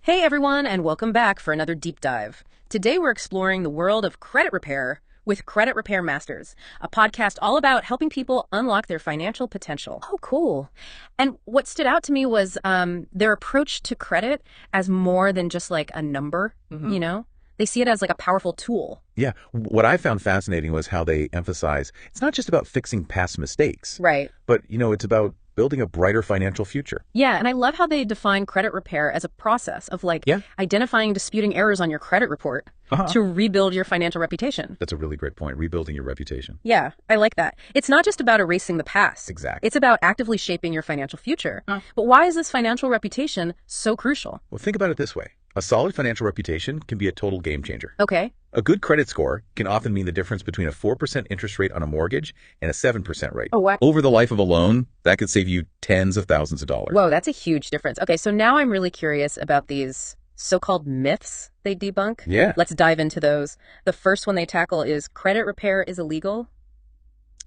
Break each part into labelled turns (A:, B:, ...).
A: Hey everyone, and welcome back for another deep dive. Today we're exploring the world of credit repair with Credit Repair Masterz, a podcast all about helping people unlock their financial potential. Oh, cool. And what stood out to me was their approach to credit as more than just like a number, you know? They see it as like a powerful tool.
B: Yeah. What I found fascinating was how they emphasize it's not just about fixing past mistakes.
A: Right.
B: But, it's about building a brighter financial future.
A: Yeah, and I love how they define credit repair as a process of identifying disputing errors on your credit report to rebuild your financial reputation.
B: That's a really great point. Rebuilding your reputation.
A: Yeah, I like that. It's not just about erasing the past.
B: Exactly.
A: It's about actively shaping your financial future. But why is this financial reputation so crucial?
B: Well, think about it this way. A solid financial reputation can be a total game changer.
A: Okay.
B: A good credit score can often mean the difference between a 4% interest rate on a mortgage and a 7% rate.
A: Oh, wow.
B: Over the life of a loan, that could save you tens of thousands of dollars.
A: Whoa, that's a huge difference. Okay, so now I'm really curious about these so-called myths they debunk.
B: Yeah.
A: Let's dive into those. The first one they tackle is credit repair is illegal.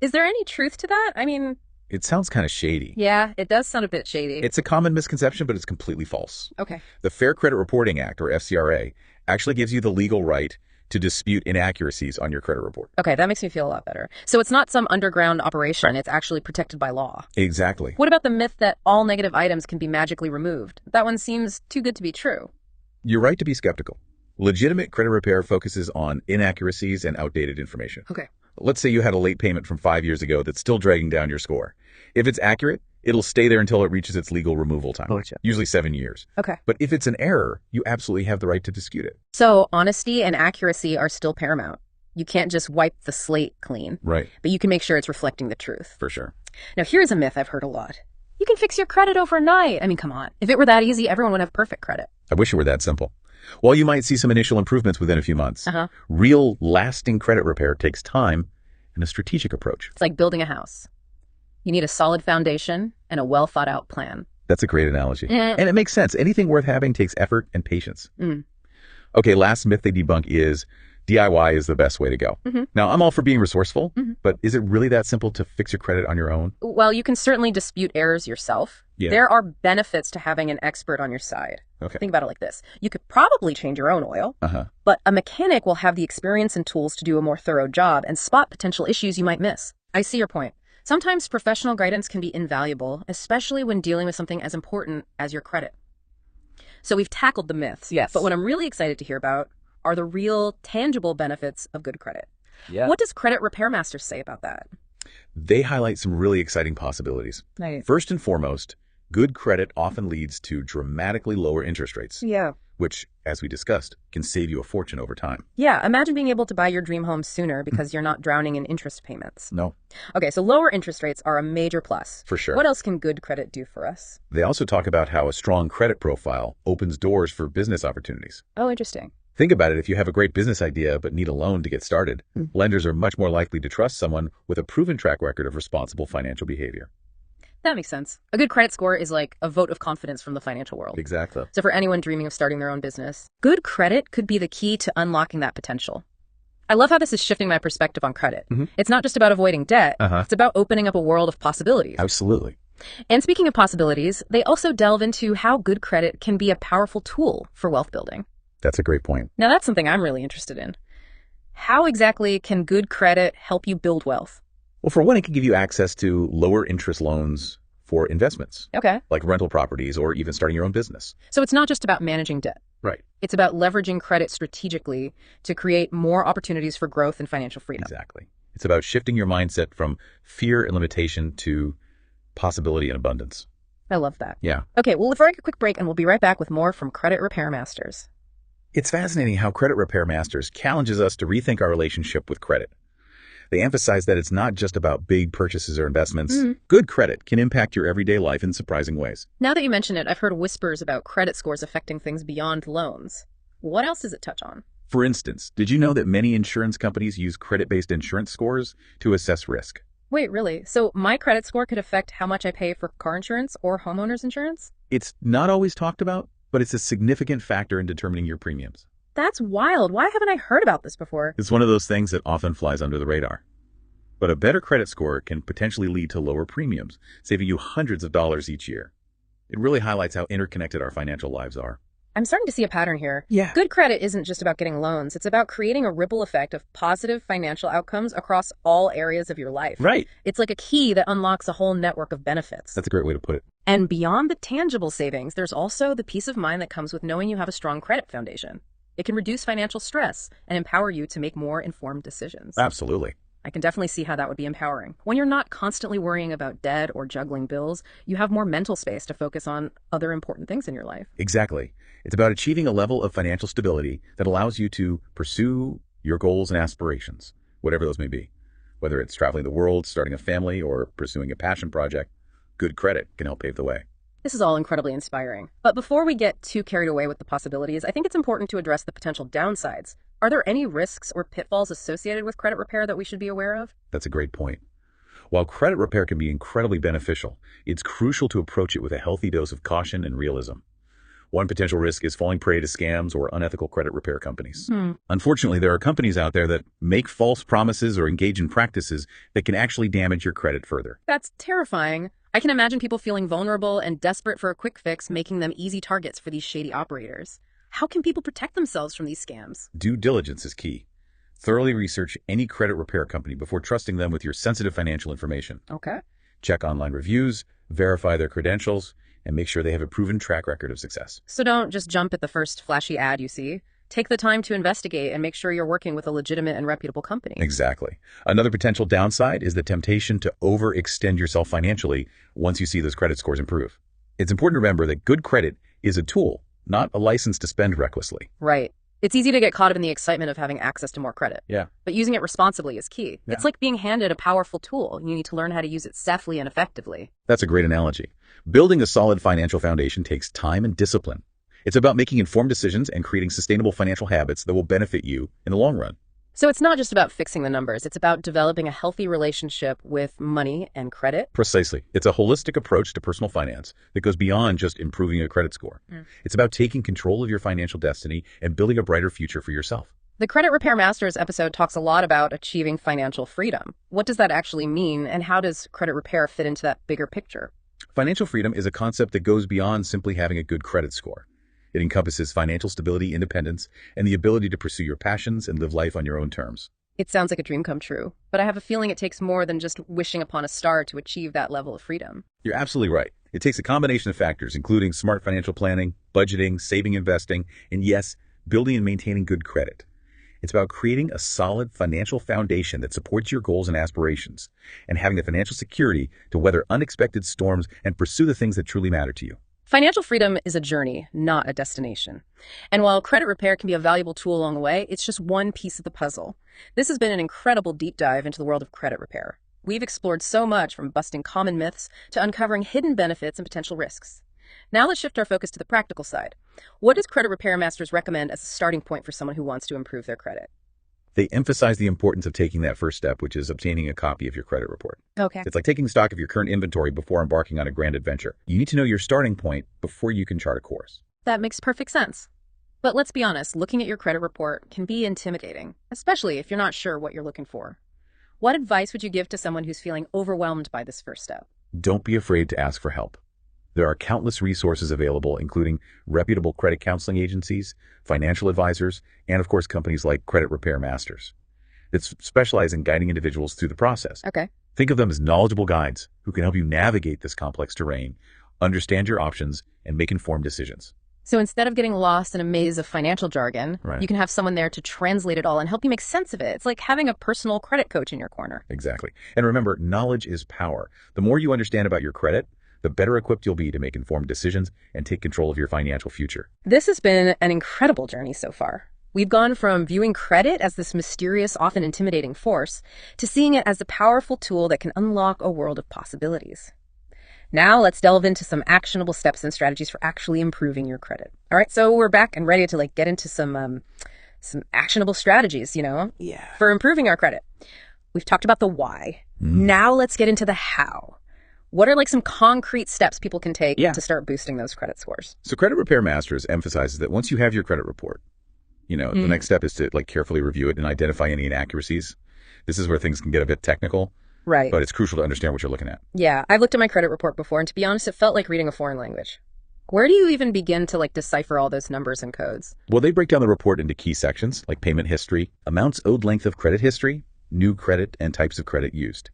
A: Is there any truth to that? I mean...
B: It sounds kind of shady.
A: Yeah, it does sound a bit shady.
B: It's a common misconception, but it's completely false.
A: Okay.
B: The Fair Credit Reporting Act, or FCRA, actually gives you the legal right to dispute inaccuracies on your credit report.
A: Okay, that makes me feel a lot better. So it's not some underground operation. It's actually protected by law.
B: Exactly.
A: What about the myth that all negative items can be magically removed? That one seems too good to be true.
B: You're right to be skeptical. Legitimate credit repair focuses on inaccuracies and outdated information.
A: Okay.
B: Let's say you had a late payment from 5 years ago that's still dragging down your score. If it's accurate, it'll stay there until it reaches its legal removal time, usually 7 years.
A: Okay.
B: But if it's an error, you absolutely have the right to dispute it.
A: So honesty and accuracy are still paramount. You can't just wipe the slate clean.
B: Right.
A: But you can make sure it's reflecting the truth.
B: For sure.
A: Now, here's a myth I've heard a lot. You can fix your credit overnight. I mean, come on. If it were that easy, everyone would have perfect credit.
B: I wish it were that simple. While you might see some initial improvements within a few months, real lasting credit repair takes time and a strategic approach.
A: It's like building a house. You need a solid foundation and a well thought out plan.
B: That's a great analogy. And it makes sense. Anything worth having takes effort and patience. Okay, last myth they debunk is DIY is the best way to go. Now, I'm all for being resourceful, but is it really that simple to fix your credit on your own?
A: Well, you can certainly dispute errors yourself.
B: Yeah.
A: There are benefits to having an expert on your side.
B: Okay.
A: Think about it like this. You could probably change your own oil, but a mechanic will have the experience and tools to do a more thorough job and spot potential issues you might miss. I see your point. Sometimes professional guidance can be invaluable, especially when dealing with something as important as your credit. So we've tackled the myths.
B: Yes.
A: But what I'm really excited to hear about are the real, tangible benefits of good credit.
B: Yeah.
A: What does Credit Repair Masterz say about that?
B: They highlight some really exciting possibilities.
A: Right.
B: First and foremost, good credit often leads to dramatically lower interest rates,
A: Yeah.
B: which, as we discussed, can save you a fortune over time.
A: Yeah, imagine being able to buy your dream home sooner because you're not drowning in interest payments.
B: No,
A: Okay, so lower interest rates are a major plus.
B: for sure.
A: What else can good credit do for us?
B: They also talk about how a strong credit profile opens doors for business opportunities.
A: Oh, interesting.
B: Think about it. If you have a great business idea but need a loan to get started, lenders are much more likely to trust someone with a proven track record of responsible financial behavior.
A: That makes sense. A good credit score is like a vote of confidence from the financial world.
B: Exactly.
A: So for anyone dreaming of starting their own business, good credit could be the key to unlocking that potential. I love how this is shifting my perspective on credit. It's not just about avoiding debt. It's about opening up a world of possibilities.
B: Absolutely.
A: And speaking of possibilities, they also delve into how good credit can be a powerful tool for wealth building.
B: That's a great point.
A: Now, that's something I'm really interested in. How exactly can good credit help you build wealth?
B: Well, for one, it can give you access to lower interest loans for investments,
A: Okay.
B: like rental properties or even starting your own business.
A: So it's not just about managing debt.
B: Right.
A: It's about leveraging credit strategically to create more opportunities for growth and financial freedom.
B: Exactly. It's about shifting your mindset from fear and limitation to possibility and abundance.
A: I love that.
B: Yeah.
A: Okay, well, let's take a quick break and we'll be right back with more from Credit Repair Masterz.
B: It's fascinating how Credit Repair Masterz challenges us to rethink our relationship with credit. They emphasize that it's not just about big purchases or investments. Good credit can impact your everyday life in surprising ways.
A: Now that you mention it, I've heard whispers about credit scores affecting things beyond loans. What else does it touch on?
B: For instance, did you know that many insurance companies use credit-based insurance scores to assess risk?
A: Wait, really? So my credit score could affect how much I pay for car insurance or homeowners insurance?
B: It's not always talked about, but it's a significant factor in determining your premiums.
A: That's wild. Why haven't I heard about this before?
B: It's one of those things that often flies under the radar. But a better credit score can potentially lead to lower premiums, saving you hundreds of dollars each year. It really highlights how interconnected our financial lives are.
A: I'm starting to see a pattern here.
B: Yeah.
A: Good credit isn't just about getting loans. It's about creating a ripple effect of positive financial outcomes across all areas of your life.
B: Right.
A: It's like a key that unlocks a whole network of benefits.
B: That's a great way to put it.
A: And beyond the tangible savings, there's also the peace of mind that comes with knowing you have a strong credit foundation. It can reduce financial stress and empower you to make more informed decisions.
B: Absolutely.
A: I can definitely see how that would be empowering. When you're not constantly worrying about debt or juggling bills, you have more mental space to focus on other important things in your life.
B: Exactly. It's about achieving a level of financial stability that allows you to pursue your goals and aspirations, whatever those may be. Whether it's traveling the world, starting a family, or pursuing a passion project, good credit can help pave the way.
A: This is all incredibly inspiring. But before we get too carried away with the possibilities, I think it's important to address the potential downsides. Are there any risks or pitfalls associated with credit repair that we should be aware of?
B: That's a great point. While credit repair can be incredibly beneficial, it's crucial to approach it with a healthy dose of caution and realism. One potential risk is falling prey to scams or unethical credit repair companies. Unfortunately, there are companies out there that make false promises or engage in practices that can actually damage your credit further.
A: That's terrifying. I can imagine people feeling vulnerable and desperate for a quick fix, making them easy targets for these shady operators. How can people protect themselves from these scams?
B: Due diligence is key. Thoroughly research any credit repair company before trusting them with your sensitive financial information.
A: Okay.
B: Check online reviews, verify their credentials, and make sure they have a proven track record of success.
A: So don't just jump at the first flashy ad you see. Take the time to investigate and make sure you're working with a legitimate and reputable company.
B: Exactly. Another potential downside is the temptation to overextend yourself financially once you see those credit scores improve. It's important to remember that good credit is a tool, not a license to spend recklessly.
A: Right. It's easy to get caught up in the excitement of having access to more credit.
B: Yeah.
A: But using it responsibly is key.
B: Yeah.
A: It's like being handed a powerful tool. You need to learn how to use it safely and effectively.
B: That's a great analogy. Building a solid financial foundation takes time and discipline. It's about making informed decisions and creating sustainable financial habits that will benefit you in the long run.
A: So it's not just about fixing the numbers. It's about developing a healthy relationship with money and credit.
B: Precisely. It's a holistic approach to personal finance that goes beyond just improving a credit score. It's about taking control of your financial destiny and building a brighter future for yourself.
A: The Credit Repair Masterz episode talks a lot about achieving financial freedom. What does that actually mean, and how does credit repair fit into that bigger picture?
B: Financial freedom is a concept that goes beyond simply having a good credit score. It encompasses financial stability, independence, and the ability to pursue your passions and live life on your own terms.
A: It sounds like a dream come true, but I have a feeling it takes more than just wishing upon a star to achieve that level of freedom.
B: You're absolutely right. It takes a combination of factors, including smart financial planning, budgeting, saving, investing, and yes, building and maintaining good credit. It's about creating a solid financial foundation that supports your goals and aspirations, and having the financial security to weather unexpected storms and pursue the things that truly matter to you.
A: Financial freedom is a journey, not a destination. And while credit repair can be a valuable tool along the way, it's just one piece of the puzzle. This has been an incredible deep dive into the world of credit repair. We've explored so much, from busting common myths to uncovering hidden benefits and potential risks. Now let's shift our focus to the practical side. What does Credit Repair Masterz recommend as a starting point for someone who wants to improve their credit?
B: They emphasize the importance of taking that first step, which is obtaining a copy of your credit report.
A: Okay.
B: It's like taking stock of your current inventory before embarking on a grand adventure. You need to know your starting point before you can chart a course.
A: That makes perfect sense. But let's be honest, looking at your credit report can be intimidating, especially if you're not sure what you're looking for. What advice would you give to someone who's feeling overwhelmed by this first step?
B: Don't be afraid to ask for help. There are countless resources available, including reputable credit counseling agencies, financial advisors, and of course, companies like Credit Repair Masterz that specialize in guiding individuals through the process.
A: Okay.
B: Think of them as knowledgeable guides who can help you navigate this complex terrain, understand your options, and make informed decisions.
A: So instead of getting lost in a maze of financial jargon,
B: Right.
A: you can have someone there to translate it all and help you make sense of it. It's like having a personal credit coach in your corner.
B: Exactly. And remember, knowledge is power. The more you understand about your credit, the better equipped you'll be to make informed decisions and take control of your financial future.
A: This has been an incredible journey so far. We've gone from viewing credit as this mysterious, often intimidating force, to seeing it as a powerful tool that can unlock a world of possibilities. Now let's delve into some actionable steps and strategies for actually improving your credit. All right, so we're back and ready to get into some actionable strategies, for improving our credit. We've talked about the why. Now let's get into the how. What are some concrete steps people can take to start boosting those credit scores?
B: So Credit Repair Masterz emphasizes that once you have your credit report, the next step is to carefully review it and identify any inaccuracies. This is where things can get a bit technical.
A: Right.
B: But it's crucial to understand what you're looking at.
A: Yeah, I've looked at my credit report before, and to be honest, it felt like reading a foreign language. Where do you even begin to decipher all those numbers and codes?
B: Well, they break down the report into key sections like payment history, amounts owed, length of credit history, new credit, and types of credit used.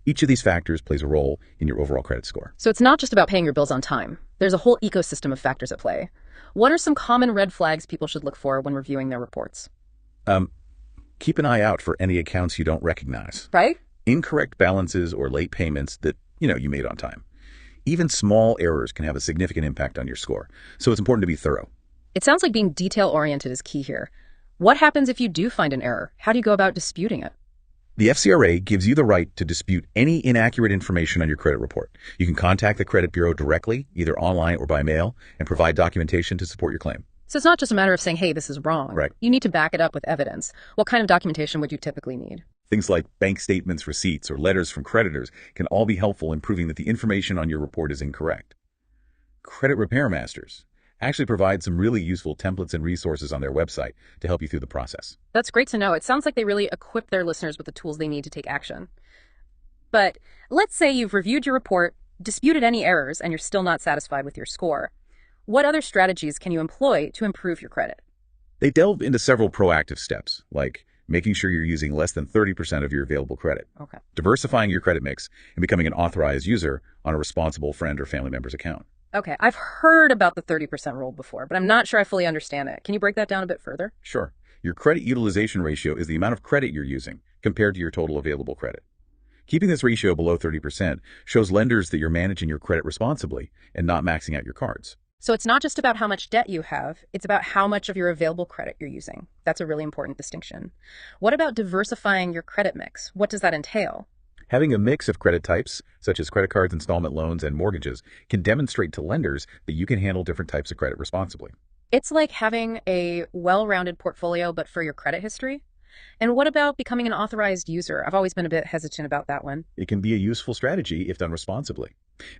B: Each of these factors plays a role in your overall credit score.
A: So it's not just about paying your bills on time. There's a whole ecosystem of factors at play. What are some common red flags people should look for when reviewing their reports?
B: Keep an eye out for any accounts you don't recognize.
A: Right?
B: Incorrect balances or late payments that, you made on time. Even small errors can have a significant impact on your score, so it's important to be thorough.
A: It sounds like being detail-oriented is key here. What happens if you do find an error? How do you go about disputing it?
B: The FCRA gives you the right to dispute any inaccurate information on your credit report. You can contact the credit bureau directly, either online or by mail, and provide documentation to support your claim.
A: So it's not just a matter of saying, hey, this is wrong.
B: Right.
A: You need to back it up with evidence. What kind of documentation would you typically need?
B: Things like bank statements, receipts, or letters from creditors can all be helpful in proving that the information on your report is incorrect. Credit Repair Masterz actually provides some really useful templates and resources on their website to help you through the process.
A: That's great to know. It sounds like they really equip their listeners with the tools they need to take action. But let's say you've reviewed your report, disputed any errors, and you're still not satisfied with your score. What other strategies can you employ to improve your credit?
B: They delve into several proactive steps, like making sure you're using less than 30% of your available credit,
A: Okay.
B: diversifying your credit mix, and becoming an authorized user on a responsible friend or family member's account.
A: Okay, I've heard about the 30% rule before, but I'm not sure I fully understand it. Can you break that down a bit further?
B: Sure. Your credit utilization ratio is the amount of credit you're using compared to your total available credit. Keeping this ratio below 30% shows lenders that you're managing your credit responsibly and not maxing out your cards.
A: So it's not just about how much debt you have, it's about how much of your available credit you're using. That's a really important distinction. What about diversifying your credit mix? What does that entail?
B: Having a mix of credit types, such as credit cards, installment loans, and mortgages, can demonstrate to lenders that you can handle different types of credit responsibly.
A: It's like having a well-rounded portfolio, but for your credit history. And what about becoming an authorized user? I've always been a bit hesitant about that one.
B: It can be a useful strategy if done responsibly.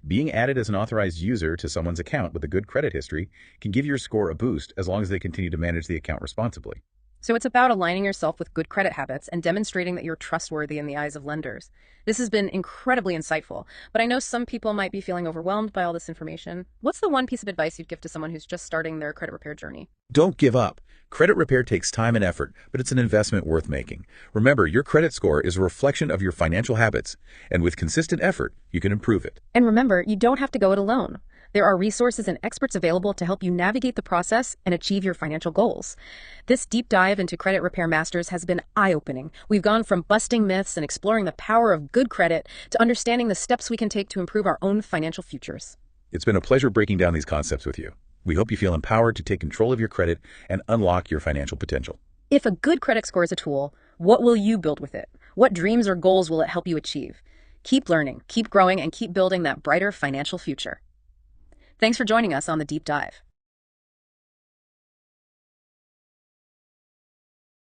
B: Being added as an authorized user to someone's account with a good credit history can give your score a boost as long as they continue to manage the account responsibly.
A: So it's about aligning yourself with good credit habits and demonstrating that you're trustworthy in the eyes of lenders. This has been incredibly insightful, but I know some people might be feeling overwhelmed by all this information. What's the one piece of advice you'd give to someone who's just starting their credit repair journey?
B: Don't give up. Credit repair takes time and effort, but it's an investment worth making. Remember, your credit score is a reflection of your financial habits, and with consistent effort, you can improve it.
A: And remember, you don't have to go it alone. There are resources and experts available to help you navigate the process and achieve your financial goals. This deep dive into Credit Repair Masterz has been eye-opening. We've gone from busting myths and exploring the power of good credit to understanding the steps we can take to improve our own financial futures.
B: It's been a pleasure breaking down these concepts with you. We hope you feel empowered to take control of your credit and unlock your financial potential.
A: If a good credit score is a tool, what will you build with it? What dreams or goals will it help you achieve? Keep learning, keep growing, and keep building that brighter financial future. Thanks for joining us on The Deep Dive.